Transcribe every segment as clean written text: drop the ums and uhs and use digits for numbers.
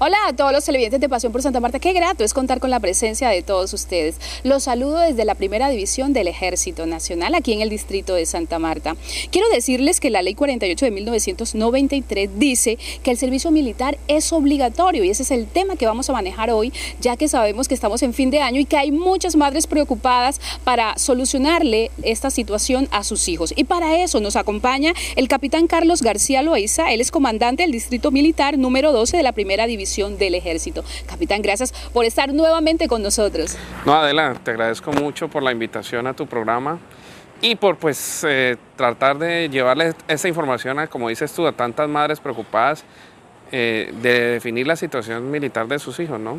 Hola a todos los televidentes de Pasión por Santa Marta, qué grato es contar con la presencia de todos ustedes. Los saludo desde la Primera División del Ejército Nacional, aquí en el distrito de Santa Marta. Quiero decirles que la Ley 48 de 1993 dice que el servicio militar es obligatorio y ese es el tema que vamos a manejar hoy, ya que sabemos que estamos en fin de año y que hay muchas madres preocupadas para solucionarle esta situación a sus hijos. Y para eso nos acompaña el capitán Carlos García Loaiza, él es comandante del Distrito Militar número 12 de la Primera División del Ejército. Capitán, gracias por estar nuevamente con nosotros. No, Adela, te agradezco mucho por la invitación a tu programa y por tratar de llevarle esta información a, como dices tú, a tantas madres preocupadas de definir la situación militar de sus hijos, ¿no?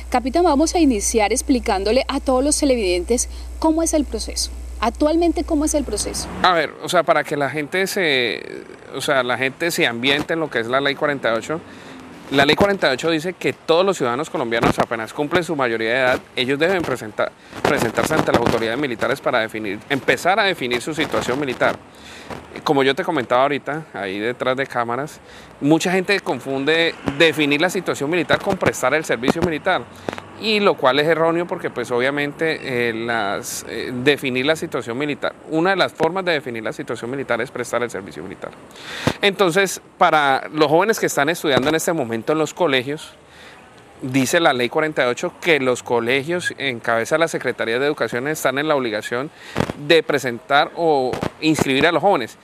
Capitán, vamos a iniciar explicándole a todos los televidentes cómo es el proceso. Actualmente, ¿cómo es el proceso? A ver, para que la gente se ambiente en lo que es la Ley 48. La Ley 48 dice que todos los ciudadanos colombianos, apenas cumplen su mayoría de edad, ellos deben presentarse ante las autoridades militares para empezar a definir su situación militar. Como yo te comentaba ahorita, ahí detrás de cámaras, mucha gente confunde definir la situación militar con prestar el servicio militar, y lo cual es erróneo porque pues obviamente definir la situación militar, una de las formas de definir la situación militar es prestar el servicio militar. Entonces, para los jóvenes que están estudiando en este momento en los colegios, dice la Ley 48 que los colegios en cabeza de la Secretaría de Educación están en la obligación de presentar o inscribir a los jóvenes.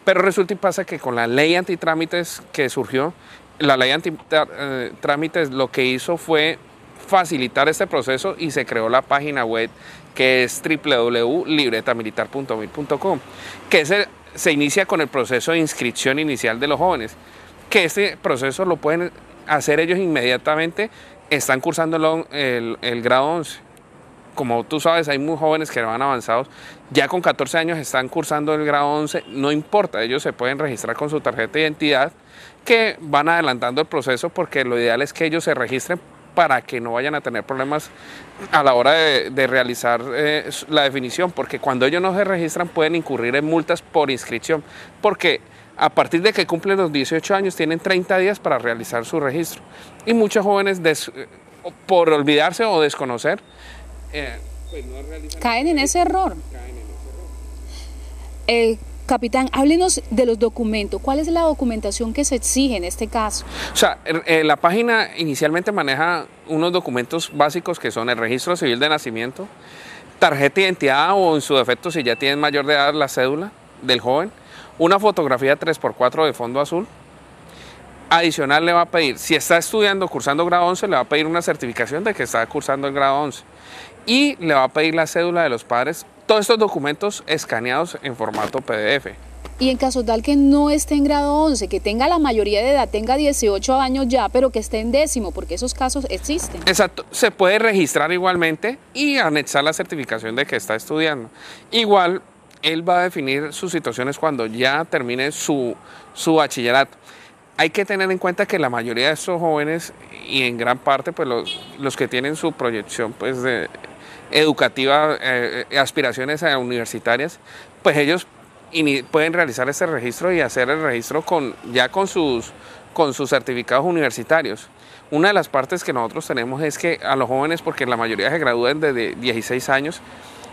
Pero resulta y pasa que con la ley antitrámites que surgió, la ley antitrámites lo que hizo fue facilitar este proceso y se creó la página web que es www.libretamilitar.mil.com, que se inicia con el proceso de inscripción inicial de los jóvenes, que este proceso lo pueden hacer ellos inmediatamente, están cursando el grado 11. Como tú sabes, hay muy jóvenes que van avanzados, ya con 14 años están cursando el grado 11, no importa, ellos se pueden registrar con su tarjeta de identidad, que van adelantando el proceso porque lo ideal es que ellos se registren para que no vayan a tener problemas a la hora de realizar la definición, porque cuando ellos no se registran pueden incurrir en multas por inscripción, porque a partir de que cumplen los 18 años tienen 30 días para realizar su registro. Y muchos jóvenes, por olvidarse o desconocer, pues no caen en ese error. Capitán, háblenos de los documentos. ¿Cuál es la documentación que se exige en este caso? La página inicialmente maneja unos documentos básicos que son el registro civil de nacimiento, tarjeta de identidad o en su defecto, si ya tienen mayor de edad, la cédula del joven, una fotografía 3x4 de fondo azul. Adicional le va a pedir, si está estudiando, cursando grado 11, le va a pedir una certificación de que está cursando el grado 11 y le va a pedir la cédula de los padres. Todos estos documentos escaneados en formato PDF. Y en caso tal que no esté en grado 11, que tenga la mayoría de edad, tenga 18 años ya, pero que esté en décimo, porque esos casos existen. Exacto, se puede registrar igualmente y anexar la certificación de que está estudiando. Igual, él va a definir sus situaciones cuando ya termine su bachillerato. Hay que tener en cuenta que la mayoría de estos jóvenes, y en gran parte pues los que tienen su proyección pues educativa, aspiraciones universitarias, pues ellos pueden realizar este registro y hacer el registro ya con sus certificados universitarios. Una de las partes que nosotros tenemos es que a los jóvenes, porque la mayoría se gradúan desde 16 años,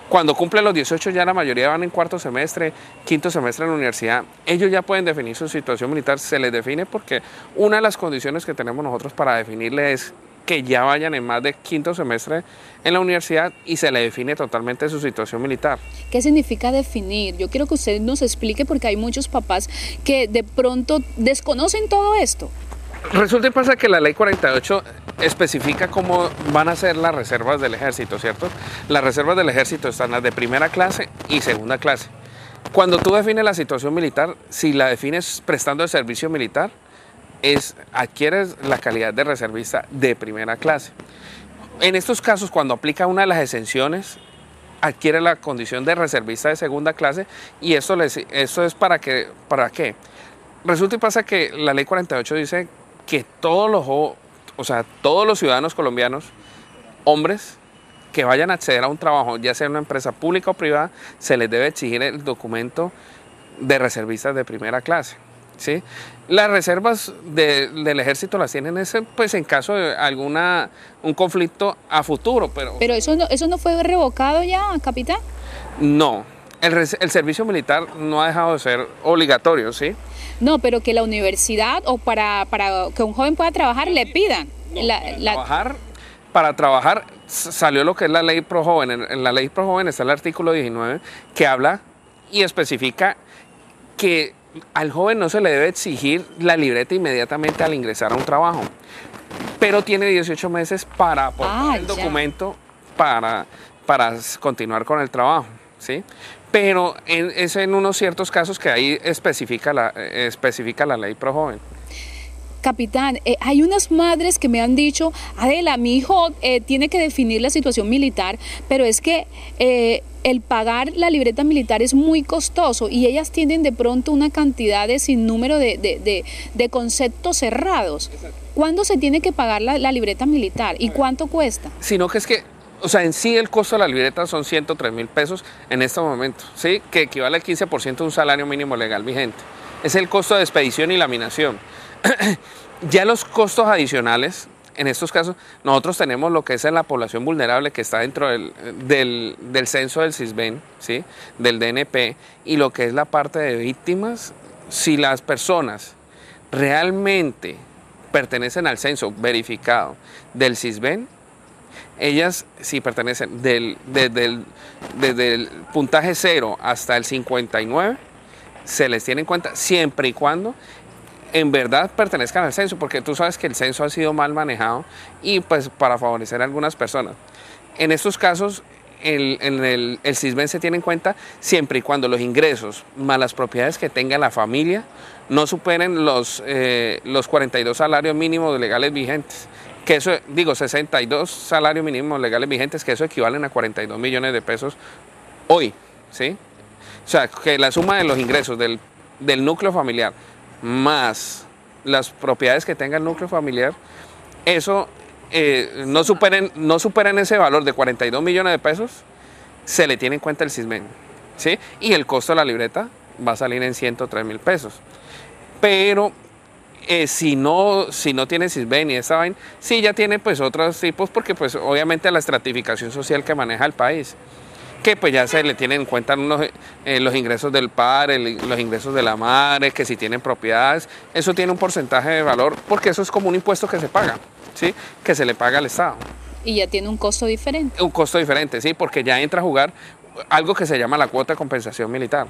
cuando cumplen los 18 ya la mayoría van en cuarto semestre, quinto semestre en la universidad, ellos ya pueden definir su situación militar, se les define porque una de las condiciones que tenemos nosotros para definirle es que ya vayan en más de quinto semestre en la universidad y se le define totalmente su situación militar. ¿Qué significa definir? Yo quiero que usted nos explique porque hay muchos papás que de pronto desconocen todo esto. Resulta y pasa que la Ley 48 especifica cómo van a ser las reservas del ejército, ¿cierto? Las reservas del ejército están las de primera clase y segunda clase. Cuando tú defines la situación militar, si la defines prestando el servicio militar, adquieres la calidad de reservista de primera clase. En estos casos, cuando aplica una de las exenciones, adquiere la condición de reservista de segunda clase y esto es ¿para qué? Resulta y pasa que la Ley 48 dice que todos los ciudadanos colombianos, hombres, que vayan a acceder a un trabajo, ya sea en una empresa pública o privada, se les debe exigir el documento de reservistas de primera clase. ¿sí? Las reservas del ejército las tienen pues en caso de un conflicto a futuro. Pero eso no fue revocado ya, capitán. No, el servicio militar no ha dejado de ser obligatorio, ¿sí? No, pero que la universidad o para que un joven pueda trabajar le pidan. Para trabajar salió lo que es la ley ProJoven. En la ley ProJoven está el artículo 19 que habla y especifica que al joven no se le debe exigir la libreta inmediatamente al ingresar a un trabajo, pero tiene 18 meses para aportar el documento para continuar con el trabajo, ¿sí? Pero es en unos ciertos casos que ahí especifica la ley ProJoven. Capitán, hay unas madres que me han dicho, Adela, mi hijo tiene que definir la situación militar, pero es que el pagar la libreta militar es muy costoso y ellas tienen de pronto una cantidad de sinnúmero de conceptos cerrados. Exacto. ¿Cuándo se tiene que pagar la libreta militar y cuánto cuesta? Sino que es que, o sea, en sí el costo de la libreta son 103.000 pesos en este momento, ¿sí? Que equivale al 15% de un salario mínimo legal vigente. Es el costo de expedición y laminación. Ya los costos adicionales, en estos casos, nosotros tenemos lo que es en la población vulnerable que está dentro del censo del CISBEN, ¿sí? Del DNP, y lo que es la parte de víctimas. Si las personas realmente pertenecen al censo verificado del CISBEN, ellas si pertenecen desde el puntaje 0 hasta el 59, se les tiene en cuenta siempre y cuando en verdad pertenezcan al censo, porque tú sabes que el censo ha sido mal manejado y pues para favorecer a algunas personas. En estos casos el CISBEN se tiene en cuenta siempre y cuando los ingresos más las propiedades que tenga la familia no superen los 42 salarios mínimos legales vigentes, que eso, 62 salarios mínimos legales vigentes, que eso equivalen a 42 millones de pesos hoy, ¿sí? O sea, que la suma de los ingresos del núcleo familiar más las propiedades que tenga el núcleo familiar, eso no superen ese valor de 42 millones de pesos, se le tiene en cuenta el CISBEN, ¿sí? Y el costo de la libreta va a salir en 103.000 pesos. Pero si no tiene CISBEN y esa vaina, sí ya tiene pues otros tipos, porque pues obviamente la estratificación social que maneja el país, que pues ya se le tienen en cuenta los ingresos del padre, los ingresos de la madre, que si tienen propiedades, eso tiene un porcentaje de valor, porque eso es como un impuesto que se paga, ¿sí? Que se le paga al Estado. Y ya tiene un costo diferente. Un costo diferente, sí, porque ya entra a jugar algo que se llama la cuota de compensación militar.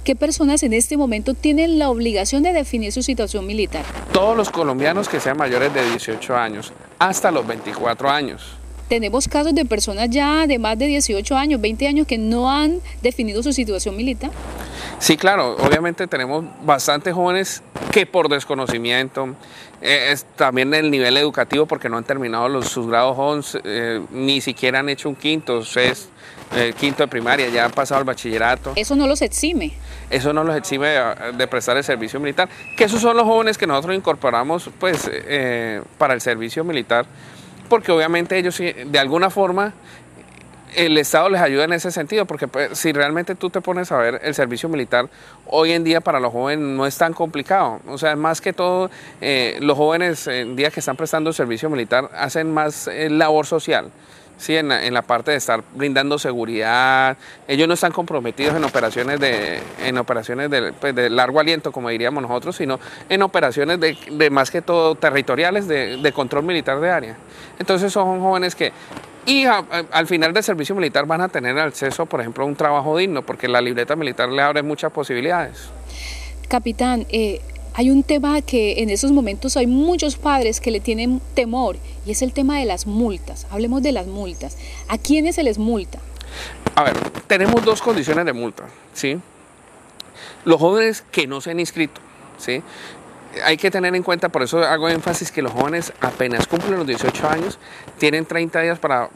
¿Qué personas en este momento tienen la obligación de definir su situación militar? Todos los colombianos que sean mayores de 18 años, hasta los 24 años. Tenemos casos de personas ya de más de 18 años, 20 años que no han definido su situación militar. Sí, claro, obviamente tenemos bastantes jóvenes que por desconocimiento, también el nivel educativo porque no han terminado sus grados 11, ni siquiera han hecho un quinto de primaria, ya han pasado al bachillerato. Eso no los exime. Eso no los exime de prestar el servicio militar, que esos son los jóvenes que nosotros incorporamos pues, para el servicio militar, porque obviamente ellos de alguna forma el Estado les ayuda en ese sentido, porque pues, si realmente tú te pones a ver el servicio militar, hoy en día para los jóvenes no es tan complicado. O sea, más que todo, los jóvenes en día que están prestando servicio militar hacen más labor social. Sí, en la parte de estar brindando seguridad. Ellos no están comprometidos en operaciones de largo aliento, como diríamos nosotros, sino en operaciones de más que todo territoriales, de control militar de área. Entonces son jóvenes que, al final del servicio militar van a tener acceso, por ejemplo, a un trabajo digno, porque la libreta militar le abre muchas posibilidades. Capitán, hay un tema que en esos momentos hay muchos padres que le tienen temor y es el tema de las multas. Hablemos de las multas. ¿A quiénes se les multa? A ver, tenemos dos condiciones de multa, ¿sí? Los jóvenes que no se han inscrito, ¿sí? Hay que tener en cuenta, por eso hago énfasis que los jóvenes apenas cumplen los 18 años, tienen 30 días para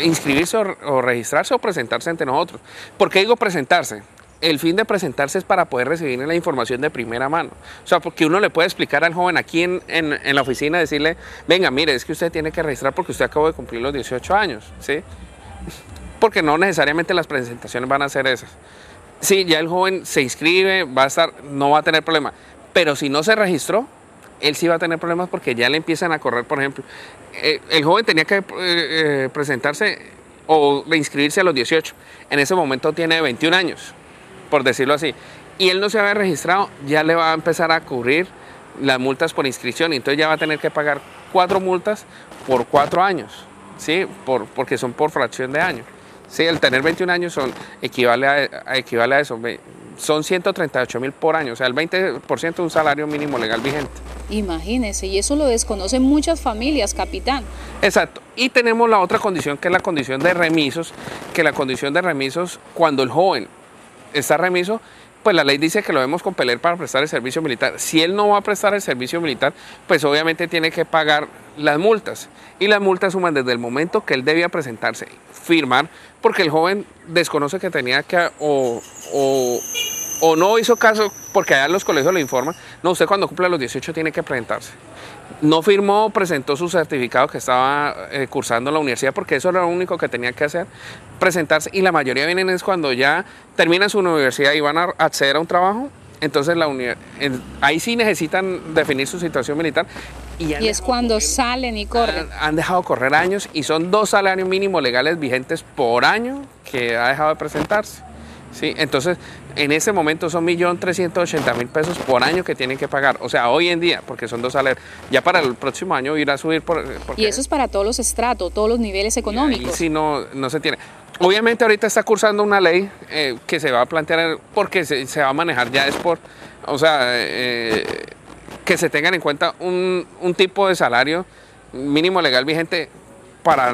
inscribirse o registrarse o presentarse ante nosotros. ¿Por qué digo presentarse? El fin de presentarse es para poder recibir la información de primera mano. O sea, porque uno le puede explicar al joven aquí en la oficina, decirle, venga, mire, es que usted tiene que registrar porque usted acabó de cumplir los 18 años, ¿sí? Porque no necesariamente las presentaciones van a ser esas. Sí, ya el joven se inscribe, no va a tener problema. Pero si no se registró, él sí va a tener problemas porque ya le empiezan a correr, por ejemplo. El joven tenía que presentarse o inscribirse a los 18. En ese momento tiene 21 años, por decirlo así. Y él no se había registrado, ya le va a empezar a cubrir las multas por inscripción. Y entonces ya va a tener que pagar 4 multas por 4 años, ¿sí? Porque son por fracción de año. Sí, el tener 21 años equivale a eso. Son 138.000 por año, o sea, el 20% de un salario mínimo legal vigente. Imagínese, y eso lo desconocen muchas familias, capitán. Exacto. Y tenemos la otra condición, que es la condición de remisos, que la condición de remisos, cuando el joven está remiso, pues la ley dice que lo debemos compeler para prestar el servicio militar. Si él no va a prestar el servicio militar, pues obviamente tiene que pagar las multas. Y las multas suman desde el momento que él debía presentarse, firmar, porque el joven desconoce que tenía que o no hizo caso, porque allá los colegios le informan, no, usted cuando cumpla los 18 tiene que presentarse. No firmó, presentó su certificado que estaba cursando en la universidad, porque eso era lo único que tenía que hacer, presentarse. Y la mayoría vienen es cuando ya terminan su universidad y van a acceder a un trabajo. Entonces ahí sí necesitan definir su situación militar. Y es cuando salen y corren. Han dejado correr años y son 2 salarios mínimos legales vigentes por año que ha dejado de presentarse. ¿Sí? Entonces, en ese momento son 1.380.000 pesos por año que tienen que pagar. O sea, hoy en día, porque son 2 salarios. Ya para el próximo año irá a subir. Y eso es para todos los estratos, todos los niveles económicos. Y si no se tiene. Obviamente ahorita está cursando una ley que se va a plantear porque se va a manejar ya o sea, que se tengan en cuenta un tipo de salario mínimo legal vigente para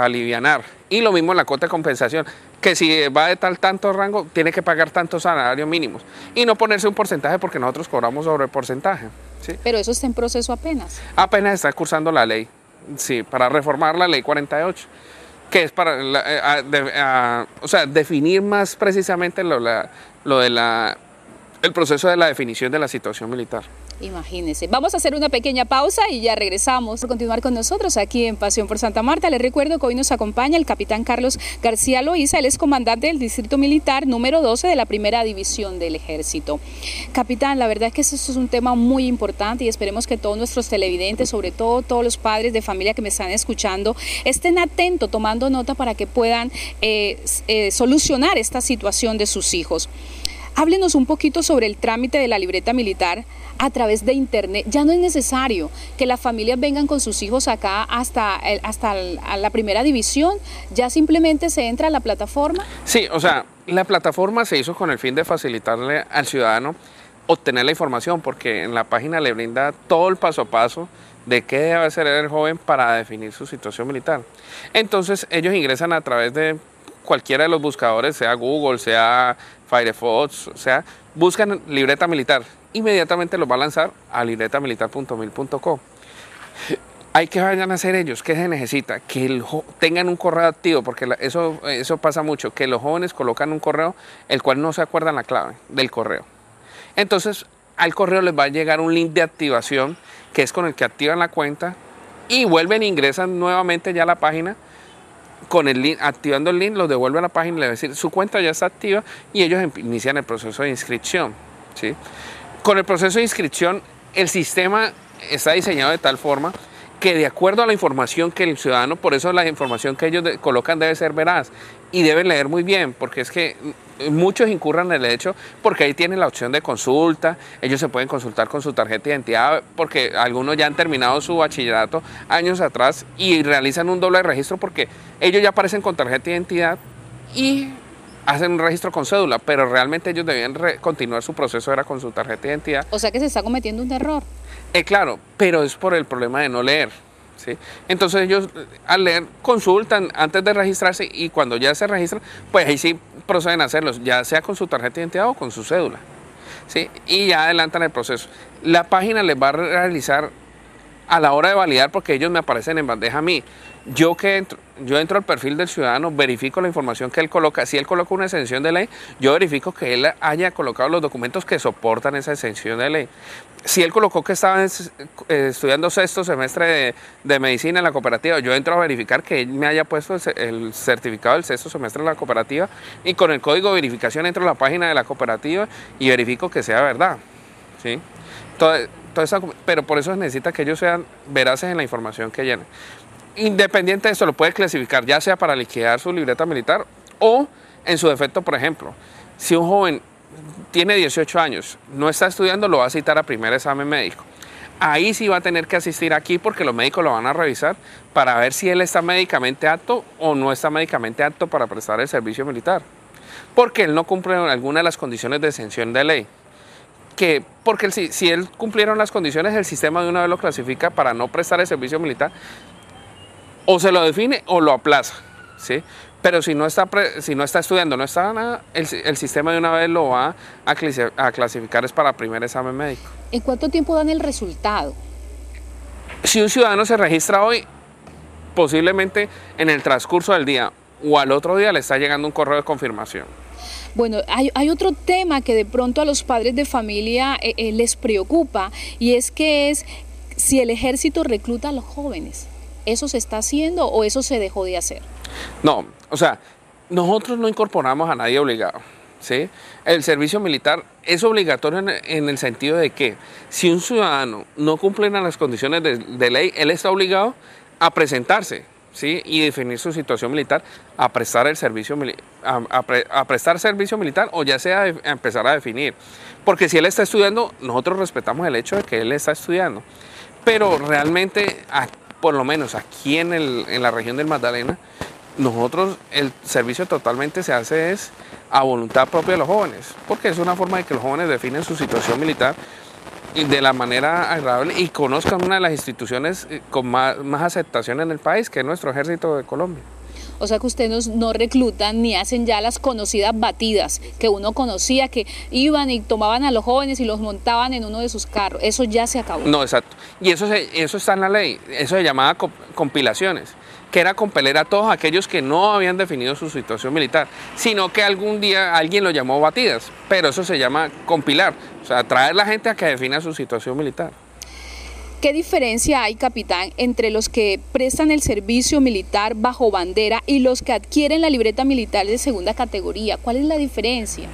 alivianar. Y lo mismo en la cuota de compensación, que si va de tanto rango, tiene que pagar tantos salarios mínimos. Y no ponerse un porcentaje porque nosotros cobramos sobre porcentaje. ¿Sí? Pero eso está en proceso apenas. Apenas está cursando la ley, sí, para reformar la ley 48. Que es para o sea, definir más precisamente el proceso de la definición de la situación militar. Imagínense. Vamos a hacer una pequeña pausa y ya regresamos. Por continuar con nosotros aquí en Pasión por Santa Marta, les recuerdo que hoy nos acompaña el capitán Carlos García Loíza. Él es comandante del Distrito Militar número 12 de la Primera División del Ejército. Capitán, la verdad es que esto es un tema muy importante y esperemos que todos nuestros televidentes, sobre todo todos los padres de familia que me están escuchando, estén atentos, tomando nota para que puedan solucionar esta situación de sus hijos. Háblenos un poquito sobre el trámite de la libreta militar a través de internet. Ya no es necesario que las familias vengan con sus hijos acá hasta la primera división, ya simplemente se entra a la plataforma. Sí, o sea, la plataforma se hizo con el fin de facilitarle al ciudadano obtener la información, porque en la página le brinda todo el paso a paso de qué debe hacer el joven para definir su situación militar. Entonces ellos ingresan a través de cualquiera de los buscadores, sea Google, sea Firefox, o sea, buscan libreta militar, inmediatamente los va a lanzar a libretamilitar.mil.co. Hay que vayan a hacer ellos, ¿qué se necesita? Que tengan un correo activo, porque eso pasa mucho, que los jóvenes colocan un correo el cual no se acuerdan la clave del correo. Entonces al correo les va a llegar un link de activación, que es con el que activan la cuenta y vuelven e ingresan nuevamente ya a la página. Con el link, activando el link, los devuelve a la página y le va a decir su cuenta ya está activa y ellos inician el proceso de inscripción. ¿Sí? Con el proceso de inscripción, el sistema está diseñado de tal forma que de acuerdo a la información que el ciudadano, por eso la información que ellos colocan debe ser veraz y deben leer muy bien, porque es que muchos incurran en el hecho, porque ahí tienen la opción de consulta, ellos se pueden consultar con su tarjeta de identidad, porque algunos ya han terminado su bachillerato años atrás y realizan un doble registro porque ellos ya aparecen con tarjeta de identidad y hacen un registro con cédula, pero realmente ellos debían continuar su proceso era con su tarjeta de identidad. O sea que se está cometiendo un error. Claro, pero es por el problema de no leer. ¿Sí? Entonces ellos al leer consultan antes de registrarse y cuando ya se registran, pues ahí sí proceden a hacerlos, ya sea con su tarjeta de identidad o con su cédula. ¿Sí? Y ya adelantan el proceso. La página les va a realizar a la hora de validar, porque ellos me aparecen en bandeja a mí, Yo entro al perfil del ciudadano, verifico la información que él coloca. Si él coloca una exención de ley, yo verifico que él haya colocado los documentos que soportan esa exención de ley. Si él colocó que estaba estudiando sexto semestre de medicina en la cooperativa, yo entro a verificar que él me haya puesto el certificado del sexto semestre en la cooperativa, y con el código de verificación entro a la página de la cooperativa y verifico que sea verdad, ¿sí? Pero por eso necesita que ellos sean veraces en la información que llenen. Independiente de eso, lo puede clasificar ya sea para liquidar su libreta militar o, en su defecto, por ejemplo, si un joven tiene 18 años, no está estudiando, lo va a citar a primer examen médico. Ahí sí va a tener que asistir aquí, porque los médicos lo van a revisar para ver si él está médicamente apto o no está médicamente apto para prestar el servicio militar, porque él no cumple alguna de las condiciones de exención de ley. Porque si él cumpliera las condiciones, el sistema de una vez lo clasifica para no prestar el servicio militar, o se lo define o lo aplaza, ¿sí? Pero si no está estudiando, no está nada, el sistema de una vez lo va a clasificar es para primer examen médico. ¿En cuánto tiempo dan el resultado? Si un ciudadano se registra hoy, posiblemente en el transcurso del día o al otro día le está llegando un correo de confirmación. Bueno, hay otro tema que de pronto a los padres de familia les preocupa, y es si el ejército recluta a los jóvenes. ¿Eso se está haciendo o eso se dejó de hacer? No, o sea, nosotros no incorporamos a nadie obligado, ¿sí? El servicio militar es obligatorio en el sentido de que si un ciudadano no cumple las condiciones de ley, él está obligado a presentarse, ¿sí? Y definir su situación militar, a prestar el servicio a prestar servicio militar, o ya sea a empezar a definir. Porque si él está estudiando, nosotros respetamos el hecho de que él está estudiando. Pero realmente, por lo menos aquí en la región del Magdalena, nosotros el servicio totalmente se hace a voluntad propia de los jóvenes, porque es una forma de que los jóvenes definen su situación militar y de la manera agradable y conozcan una de las instituciones con más aceptación en el país, que es nuestro Ejército de Colombia. O sea que ustedes no reclutan ni hacen ya las conocidas batidas que uno conocía, que iban y tomaban a los jóvenes y los montaban en uno de sus carros. Eso ya se acabó. No, exacto. Y eso está en la ley. Eso se llamaba compilaciones, que era compeler a todos aquellos que no habían definido su situación militar, sino que algún día alguien lo llamó batidas, pero eso se llama compilar, o sea, traer la gente a que defina su situación militar. ¿Qué diferencia hay, capitán, entre los que prestan el servicio militar bajo bandera y los que adquieren la libreta militar de segunda categoría? ¿Cuál es la diferencia?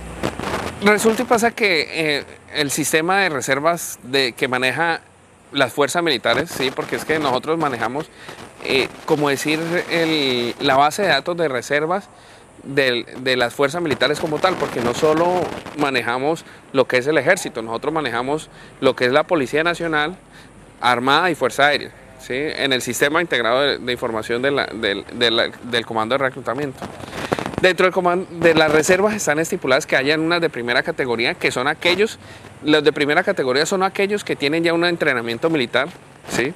Resulta y pasa que el sistema de reservas que maneja las fuerzas militares, sí, porque es que nosotros manejamos, como decir, la base de datos de reservas de las fuerzas militares como tal, porque no solo manejamos lo que es el ejército, nosotros manejamos lo que es la Policía Nacional, Armada y Fuerza Aérea, ¿sí? En el sistema integrado de información del comando de reclutamiento. Dentro de las reservas están estipuladas que hayan unas de primera categoría, que son los de primera categoría son aquellos que tienen ya un entrenamiento militar, ¿sí?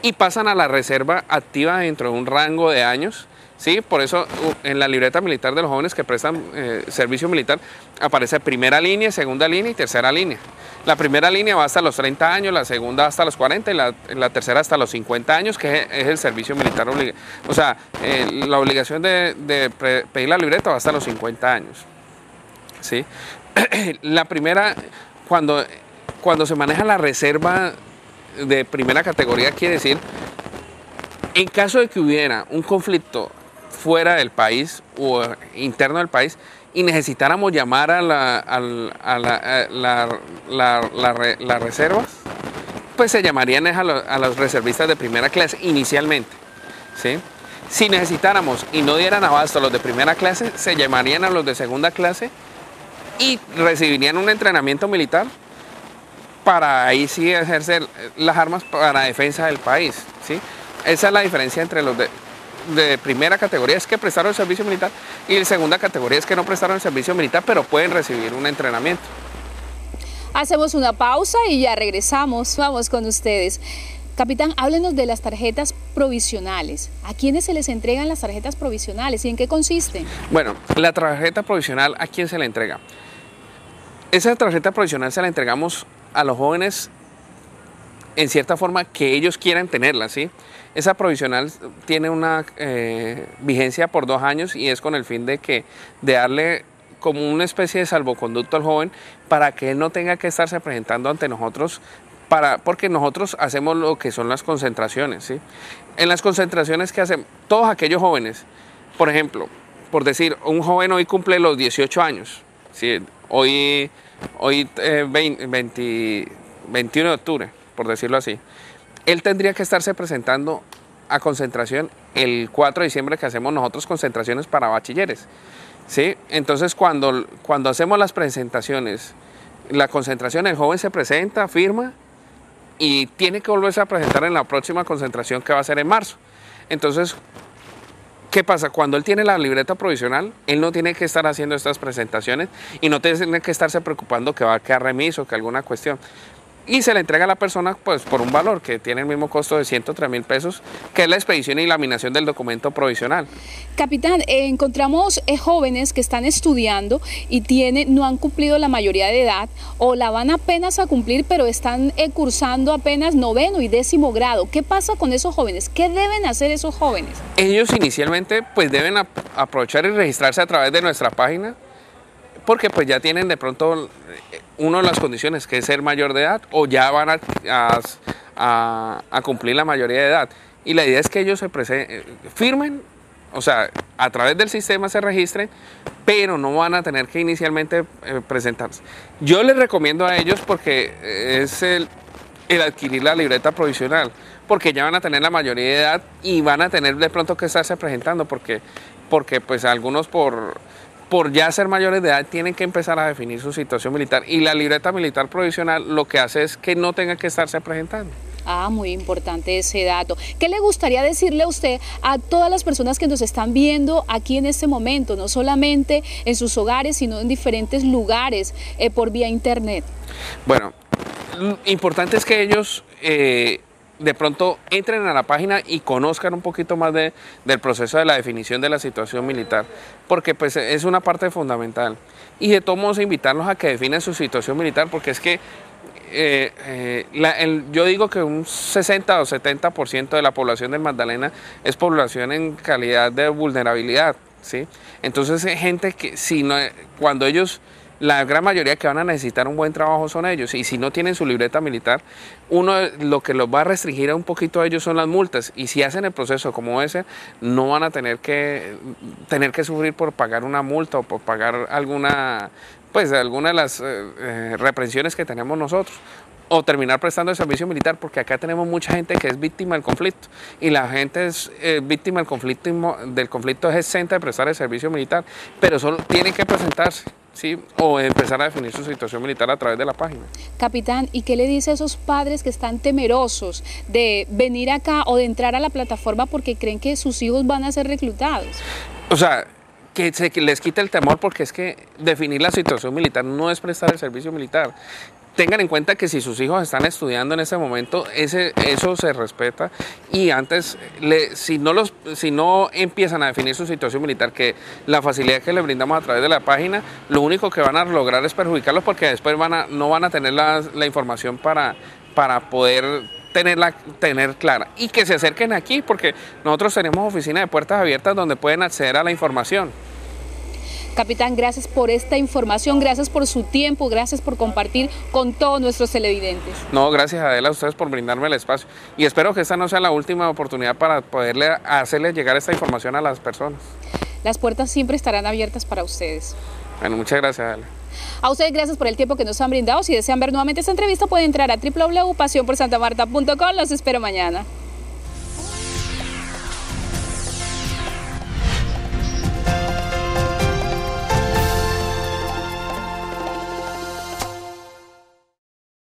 Y pasan a la reserva activa dentro de un rango de años, ¿sí? Por eso en la libreta militar de los jóvenes que prestan servicio militar aparece primera línea, segunda línea y tercera línea. La primera línea va hasta los 30 años, la segunda hasta los 40 y la tercera hasta los 50 años, que es el servicio militar obligatorio. O sea, la obligación de pedir la libreta va hasta los 50 años, ¿sí? La primera, cuando se maneja la reserva de primera categoría, quiere decir, en caso de que hubiera un conflicto fuera del país o interno del país y necesitáramos llamar a las reservas, pues se llamarían a los reservistas de primera clase inicialmente, ¿sí? Si necesitáramos y no dieran abasto a los de primera clase, se llamarían a los de segunda clase y recibirían un entrenamiento militar para ahí sí ejercer las armas para defensa del país, ¿sí? Esa es la diferencia entre los de primera categoría, es que prestaron el servicio militar, y de segunda categoría es que no prestaron el servicio militar, pero pueden recibir un entrenamiento. Hacemos una pausa y ya regresamos. Vamos con ustedes. Capitán, háblenos de las tarjetas provisionales. ¿A quiénes se les entregan las tarjetas provisionales y en qué consisten? Bueno, la tarjeta provisional, ¿a quién se le entrega? Esa tarjeta provisional se la entregamos a los jóvenes en cierta forma que ellos quieran tenerla, ¿sí? Esa provisional tiene una vigencia por 2 años y es con el fin de darle como una especie de salvoconducto al joven para que él no tenga que estarse presentando ante nosotros, porque nosotros hacemos lo que son las concentraciones, ¿sí? En las concentraciones que hacen todos aquellos jóvenes, por ejemplo, por decir, un joven hoy cumple los 18 años, ¿sí? Hoy 21 de octubre, por decirlo así, él tendría que estarse presentando a concentración el 4 de diciembre que hacemos nosotros concentraciones para bachilleres, ¿sí? Entonces cuando hacemos las presentaciones, la concentración, el joven se presenta, firma y tiene que volverse a presentar en la próxima concentración que va a ser en marzo. Entonces, ¿qué pasa? Cuando él tiene la libreta provisional, él no tiene que estar haciendo estas presentaciones y no tiene que estarse preocupando que va a quedar remiso, que alguna cuestión. Y se le entrega a la persona pues por un valor que tiene el mismo costo de 103.000 pesos, que es la expedición y laminación del documento provisional. Capitán, encontramos jóvenes que están estudiando y no han cumplido la mayoría de edad o la van apenas a cumplir, pero están cursando apenas 9º y 10º grado. ¿Qué pasa con esos jóvenes? ¿Qué deben hacer esos jóvenes? Ellos inicialmente pues deben aprovechar y registrarse a través de nuestra página, porque pues ya tienen de pronto una de las condiciones, que es ser mayor de edad, o ya van a cumplir la mayoría de edad. Y la idea es que ellos firmen, o sea, a través del sistema se registren, pero no van a tener que inicialmente presentarse. Yo les recomiendo a ellos porque es el adquirir la libreta provisional, porque ya van a tener la mayoría de edad y van a tener de pronto que estarse presentando, porque pues algunos por ya ser mayores de edad tienen que empezar a definir su situación militar, y la libreta militar provisional lo que hace es que no tengan que estarse presentando. Ah, muy importante ese dato. ¿Qué le gustaría decirle a usted a todas las personas que nos están viendo aquí en este momento, no solamente en sus hogares, sino en diferentes lugares por vía internet? Bueno, lo importante es que ellos de pronto entren a la página y conozcan un poquito más del proceso de la definición de la situación militar, porque pues es una parte fundamental. Y de todos modos invitarlos a que definan su situación militar, porque es que yo digo que un 60 o 70% de la población del Magdalena es población en calidad de vulnerabilidad, ¿sí? Entonces gente que cuando ellos, la gran mayoría que van a necesitar un buen trabajo son ellos, y si no tienen su libreta militar, lo que los va a restringir un poquito a ellos son las multas, y si hacen el proceso como ese, no van a tener que sufrir por pagar una multa o por pagar alguna de las reprensiones que tenemos nosotros, o terminar prestando el servicio militar, porque acá tenemos mucha gente que es víctima del conflicto, y la gente es víctima del conflicto es exenta de prestar el servicio militar, pero solo tienen que presentarse, ¿sí? O empezar a definir su situación militar a través de la página. Capitán, ¿y qué le dice a esos padres que están temerosos de venir acá o de entrar a la plataforma porque creen que sus hijos van a ser reclutados? O sea, que les quite el temor, porque es que definir la situación militar no es prestar el servicio militar. Tengan en cuenta que si sus hijos están estudiando en ese momento, eso se respeta, y antes, si no empiezan a definir su situación militar, que la facilidad que les brindamos a través de la página, lo único que van a lograr es perjudicarlos, porque después no van a tener la información para poder tener clara, y que se acerquen aquí, porque nosotros tenemos oficina de puertas abiertas donde pueden acceder a la información. Capitán, gracias por esta información, gracias por su tiempo, gracias por compartir con todos nuestros televidentes. No, gracias Adela a ustedes por brindarme el espacio, y espero que esta no sea la última oportunidad para poderle hacerles llegar esta información a las personas. Las puertas siempre estarán abiertas para ustedes. Bueno, muchas gracias Adela. A ustedes gracias por el tiempo que nos han brindado. Si desean ver nuevamente esta entrevista pueden entrar a www.pasionporsantamarta.com. Los espero mañana.